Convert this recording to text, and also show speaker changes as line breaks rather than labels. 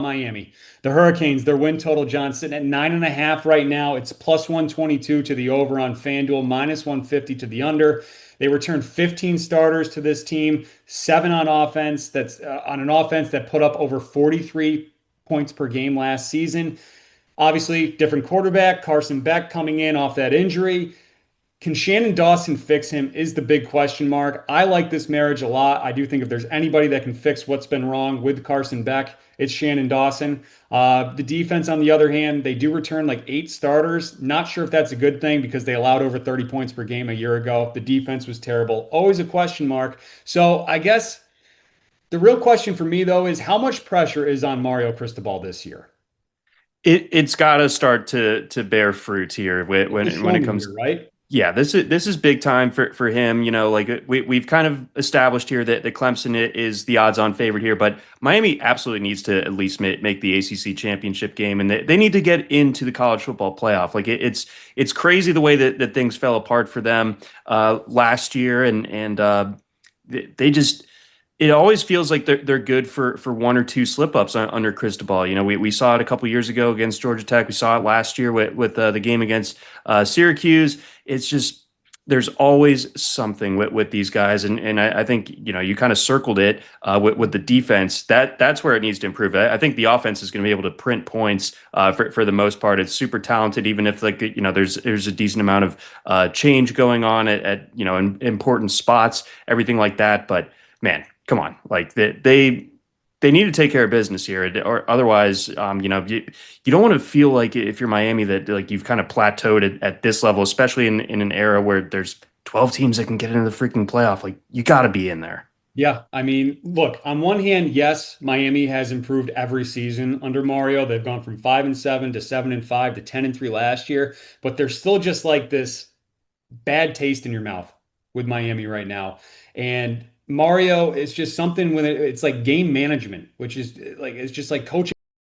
Miami. The Hurricanes, their win total, John, sitting at 9.5 right now. It's plus 122 to the over on FanDuel, minus 150 to the under. They returned 15 starters to this team, seven on offense. That's on an offense that put up over 43 points per game last season. Obviously, different quarterback, Carson Beck coming in off that injury. Can Shannon Dawson fix him is the big question mark. I like this marriage a lot. I do think if there's anybody that can fix what's been wrong with Carson Beck, it's Shannon Dawson. The defense, on the other hand, they do return like eight starters. Not sure if that's a good thing because they allowed over 30 points per game a year ago. The defense was terrible. Always a question mark. So I guess the real question for me, though, is how much pressure is on Mario Cristobal this year?
It's got to start to bear fruit here
He's a
when it
showman
comes.
here, right?
Yeah, this is big time for him. Like we've kind of established here that Clemson is the odds-on favorite here, but Miami absolutely needs to at least make the ACC championship game, and they need to get into the college football playoff. Like it's crazy the way that things fell apart for them last year, and they just it always feels like they're good for one or two slip ups under Cristobal. We saw it a couple years ago against Georgia Tech. We saw it last year with the game against Syracuse. It's just there's always something with these guys, and I think you kind of circled it with the defense. That's where it needs to improve. I think the offense is going to be able to print points for the most part. It's super talented, even if there's a decent amount of change going on at in important spots, everything like that. But man, come on, like they need to take care of business here, or otherwise, you don't want to feel like if you're Miami that like you've kind of plateaued at this level, especially in an era where there's 12 teams that can get into the freaking playoff. Like you got to be in there.
Yeah, I mean, look, on one hand, yes, Miami has improved every season under Mario. They've gone from 5-7 to 7-5 to 10-3 last year, but they're still just like this bad taste in your mouth with Miami right now. And Mario is just something when it's like game management, which is like it's just like coaching.